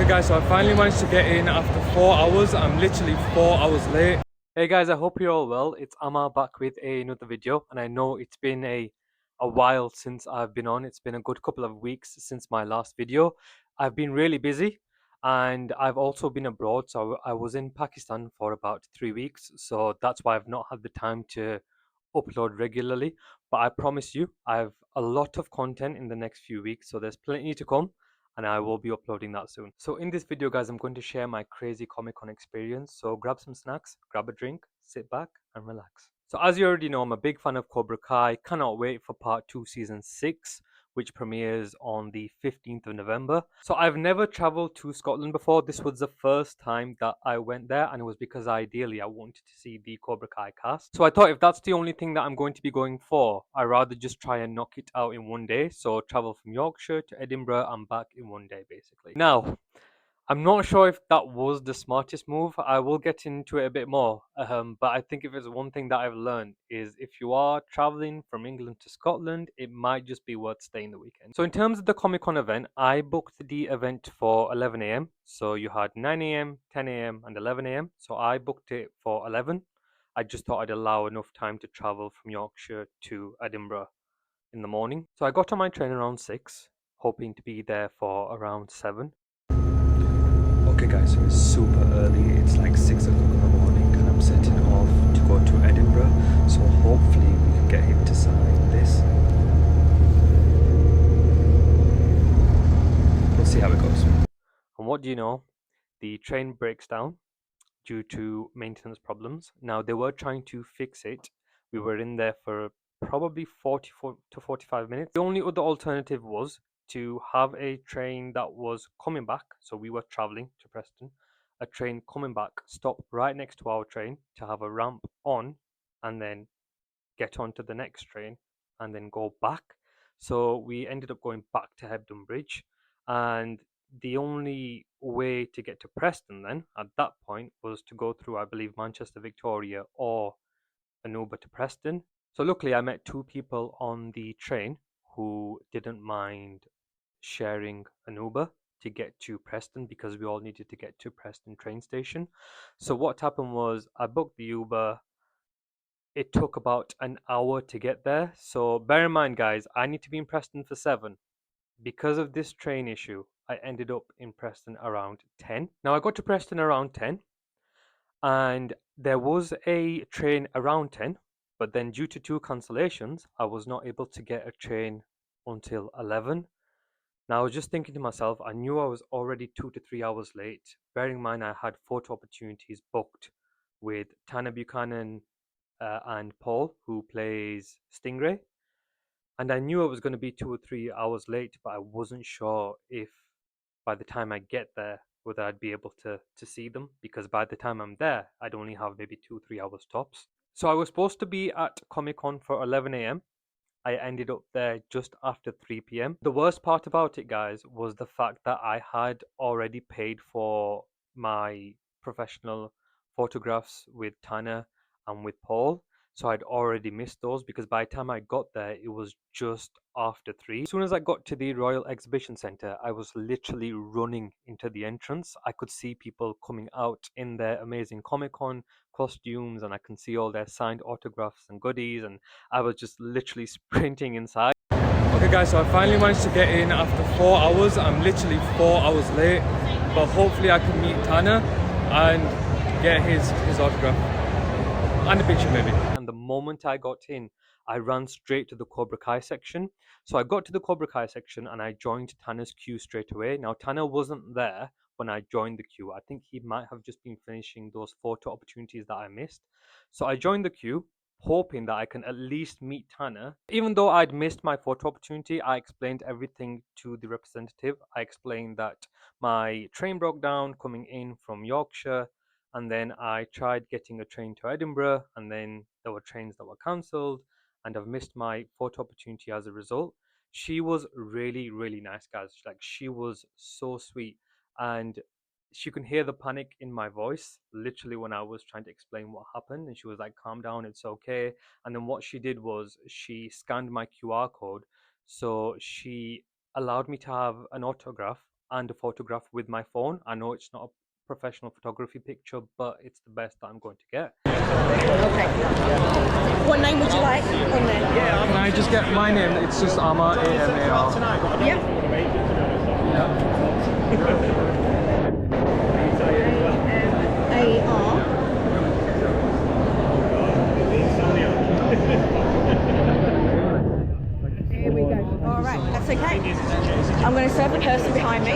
Okay guys, so I finally managed to get in after 4 hours. I'm literally 4 hours late. Hey guys, I hope you're all well. It's Amma back with another video, and I know it's been a while since I've been on. It's been a good couple of weeks since my last video. I've been really busy, and I've also been abroad. So I was in Pakistan for about 3 weeks, so that's why I've not had the time to upload regularly. But I promise you, I have a lot of content in the next few weeks, so there's plenty to come, and I will be uploading that soon. So in this video guys, I'm going to share my crazy Comic-Con experience. So grab some snacks, grab a drink, sit back and relax. So as you already know, I'm a big fan of Cobra Kai. Cannot wait for part 2 season 6, which premieres on the 15th of November. So I've never traveled to Scotland before. This was the first time that I went there, and it was because ideally I wanted to see the Cobra Kai cast. So I thought if that's the only thing that I'm going to be going for, I'd rather just try and knock it out in one day. So travel from Yorkshire to Edinburgh and back in one day basically. Now, I'm not sure if that was the smartest move. I will get into it a bit more. But I think if there's one thing that I've learned is if you are traveling from England to Scotland, it might just be worth staying the weekend. So in terms of the Comic Con event, I booked the event for 11 a.m. So you had 9 a.m., 10 a.m. and 11 a.m. So I booked it for 11. I just thought I'd allow enough time to travel from Yorkshire to Edinburgh in the morning. So I got on my train around 6, hoping to be there for around 7. Okay guys, so it's super early, it's like 6 o'clock in the morning and I'm setting off to go to Edinburgh, so hopefully we can get him to sign this. We'll see how it goes. And what do you know, the train breaks down due to maintenance problems. Now they were trying to fix it. We were in there for probably 44 to 45 minutes. The only other alternative was to have a train that was coming back. So we were traveling to Preston, a train coming back, stop right next to our train to have a ramp on and then get onto the next train and then go back. So we ended up going back to Hebden Bridge, and the only way to get to Preston then at that point was to go through, I believe, Manchester Victoria or an Uber to Preston. So luckily I met two people on the train who didn't mind sharing an Uber to get to Preston because we all needed to get to Preston train station. So what happened was I booked the Uber. It took about an hour to get there. So bear in mind, guys, I need to be in Preston for 7. Because of this train issue, I ended up in Preston around 10. Now, I got to Preston around 10, and there was a train around 10, but then due to 2 cancellations, I was not able to get a train until 11. Now, I was just thinking to myself, I knew I was already 2 to 3 hours late. Bearing in mind, I had photo opportunities booked with Tanner Buchanan and Paul, who plays Stingray. And I knew I was going to be 2 or 3 hours late, but I wasn't sure if by the time I get there, whether I'd be able to see them, because by the time I'm there, I'd only have maybe 2 or 3 hours tops. So I was supposed to be at Comic Con for 11 a.m. I ended up there just after 3 p.m. The worst part about it, guys, was the fact that I had already paid for my professional photographs with Tanner and with Paul. So I'd already missed those because by the time I got there, it was just after 3. As soon as I got to the Royal Exhibition Centre, I was literally running into the entrance. I could see people coming out in their amazing Comic Con costumes, and I can see all their signed autographs and goodies, and I was just literally sprinting inside. Okay guys, so I finally managed to get in after 4 hours. I'm literally 4 hours late, but hopefully I can meet Tanner and get his autograph and a picture maybe. And the moment I got in, I ran straight to the Cobra Kai section. So I got to the Cobra Kai section and I joined Tanner's queue straight away. Now Tanner wasn't there when I joined the queue. I think he might have just been finishing those photo opportunities that I missed. So I joined the queue, hoping that I can at least meet Tanner. Even though I'd missed my photo opportunity, I explained everything to the representative. I explained that my train broke down coming in from Yorkshire, and then I tried getting a train to Edinburgh, and then there were trains that were cancelled, and I've missed my photo opportunity as a result. She was really, really nice, guys. Like, she was so sweet, and she can hear the panic in my voice literally when I was trying to explain what happened, and she was like, calm down, it's okay. And then what she did was she scanned my QR code, so she allowed me to have an autograph and a photograph with my phone. I know it's not a professional photography picture, but it's the best that I'm going to get. Okay. What name would you like on there? Can I just get my name? It's just Amar, A-M-A-R. Yep. A-M-A-R. Here we go. All right, that's okay. I'm going to serve the person behind me.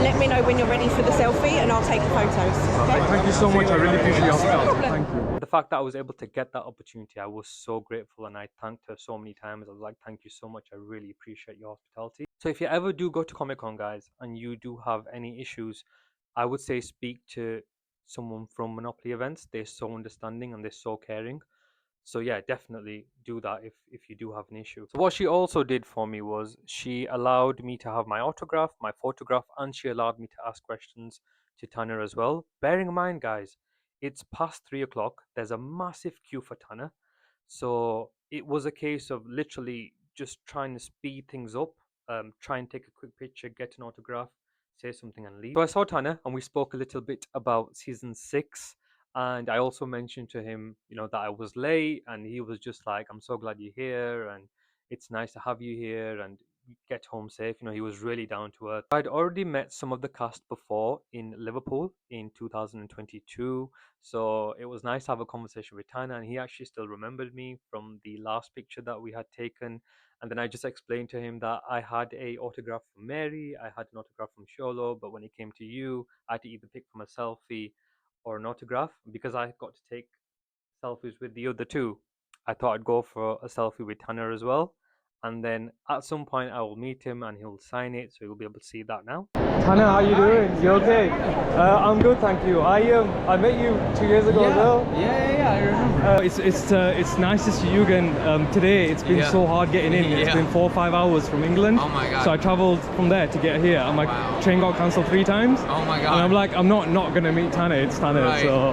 Let me know when you're ready for the selfie and I'll take the photos. Okay? Thank you so much. I really appreciate your hospitality. Thank you. The fact that I was able to get that opportunity, I was so grateful, and I thanked her so many times. I was like, thank you so much. I really appreciate your hospitality. So if you ever do go to Comic-Con, guys, and you do have any issues, I would say speak to someone from Monopoly Events. They're so understanding and they're so caring. So yeah, definitely do that if you do have an issue. So what she also did for me was she allowed me to have my autograph, my photograph, and she allowed me to ask questions to Tanner as well. Bearing in mind, guys, it's past 3 o'clock. There's a massive queue for Tanner. So it was a case of literally just trying to speed things up, try and take a quick picture, get an autograph, say something, and leave. So I saw Tanner and we spoke a little bit about season 6. And I also mentioned to him, that I was late, and he was just like, I'm so glad you're here, and it's nice to have you here, and get home safe. He was really down to earth. I'd already met some of the cast before in Liverpool in 2022, so it was nice to have a conversation with Tana, and he actually still remembered me from the last picture that we had taken. And then I just explained to him that I had a autograph from Mary, I had an autograph from Sholo, but when it came to you, I had to either pick from a selfie or an autograph. Because I got to take selfies with the other two, I thought I'd go for a selfie with Tanner as well. And then at some point I will meet him and he'll sign it, so you'll be able to see that now. Tanner, how you doing? You okay? I'm good, thank you. I met you 2 years ago as well. Yeah, I remember. It's nice to see you again today. It's been so hard getting in. It's been 4 or 5 hours from England. Oh my god. So I travelled from there to get here, and my train got cancelled 3 times. Oh my god. And I'm like, I'm not gonna meet Tanner. It's Tanner. Right. So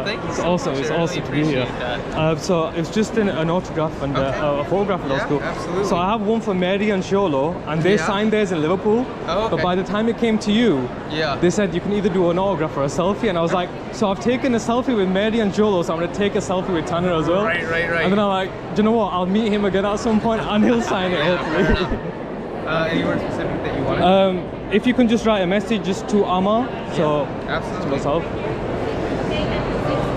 Thank you it's so awesome. much. It's I awesome really to be here. appreciate So it's just an autograph and a photograph. Yeah, That's cool. absolutely. So I have one for Mary and Sholo, and they signed theirs in Liverpool. Oh, okay. But by the time it came to you, Yeah. they said you can either do an autograph or a selfie, and I was like, so I've taken a selfie with Mary and Jolo, so I'm gonna take a selfie with Tanner as well. Right. And then I'm like, do you know what? I'll meet him again at some point, and he'll sign it hopefully. Anywhere specific that you want? If you can just write a message just to Amar, so Absolutely. to myself.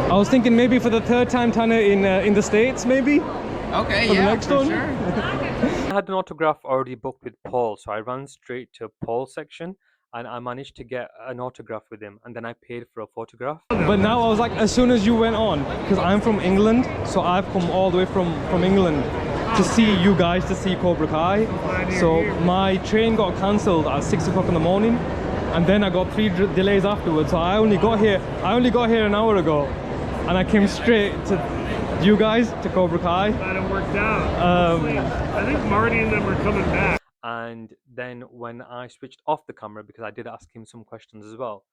I was thinking maybe for the 3rd time Tanner in the States, maybe. Okay, For the yeah, next for one? sure. I had an autograph already booked with Paul, so I ran straight to Paul's section and I managed to get an autograph with him, and then I paid for a photograph. But now I was like, as soon as you went on, because I'm from England, so I've come all the way from England to see you guys, to see Cobra Kai. So my train got cancelled at 6 o'clock in the morning, and then I got 3 delays afterwards. So I only got here an hour ago, and I came straight to you guys, to Cobra Kai. Glad it worked out. I think Marty and them are coming back. And then when I switched off the camera, because I did ask him some questions as well,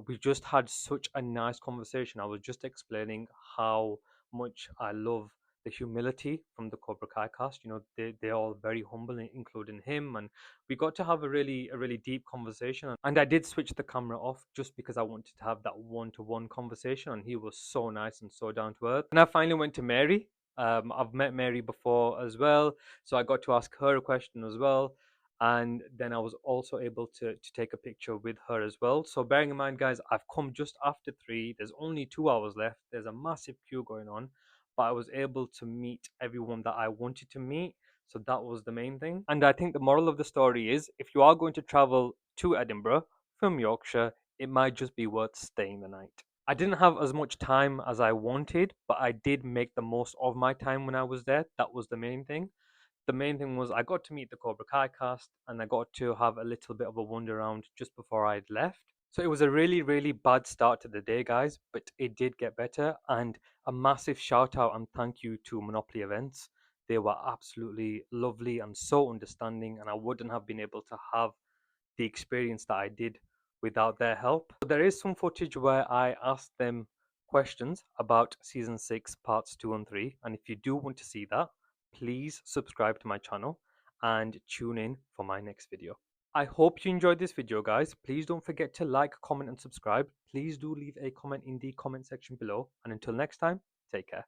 we just had such a nice conversation. I was just explaining how much I love the humility from the Cobra Kai cast. They're all very humble, including him, and we got to have a really deep conversation. And I did switch the camera off just because I wanted to have that one-to-one conversation, and he was so nice and so down to earth. And I finally went to Mary. I've met Mary before as well, so I got to ask her a question as well. And then I was also able to take a picture with her as well. So bearing in mind, guys, I've come just after 3. There's only 2 hours left. There's a massive queue going on, but I was able to meet everyone that I wanted to meet. So that was the main thing. And I think the moral of the story is, if you are going to travel to Edinburgh from Yorkshire, it might just be worth staying the night. I didn't have as much time as I wanted, but I did make the most of my time when I was there. That was the main thing. The main thing was I got to meet the Cobra Kai cast, and I got to have a little bit of a wander around just before I'd left. So it was a really bad start to the day, guys, but it did get better. And a massive shout out and thank you to Monopoly Events. They were absolutely lovely and so understanding, and I wouldn't have been able to have the experience that I did without their help. There is some footage where I asked them questions about season 6 parts 2 and 3, and if you do want to see that, please subscribe to my channel and tune in for my next video. I hope you enjoyed this video, guys. Please don't forget to like, comment, and subscribe. Please do leave a comment in the comment section below. And until next time, take care.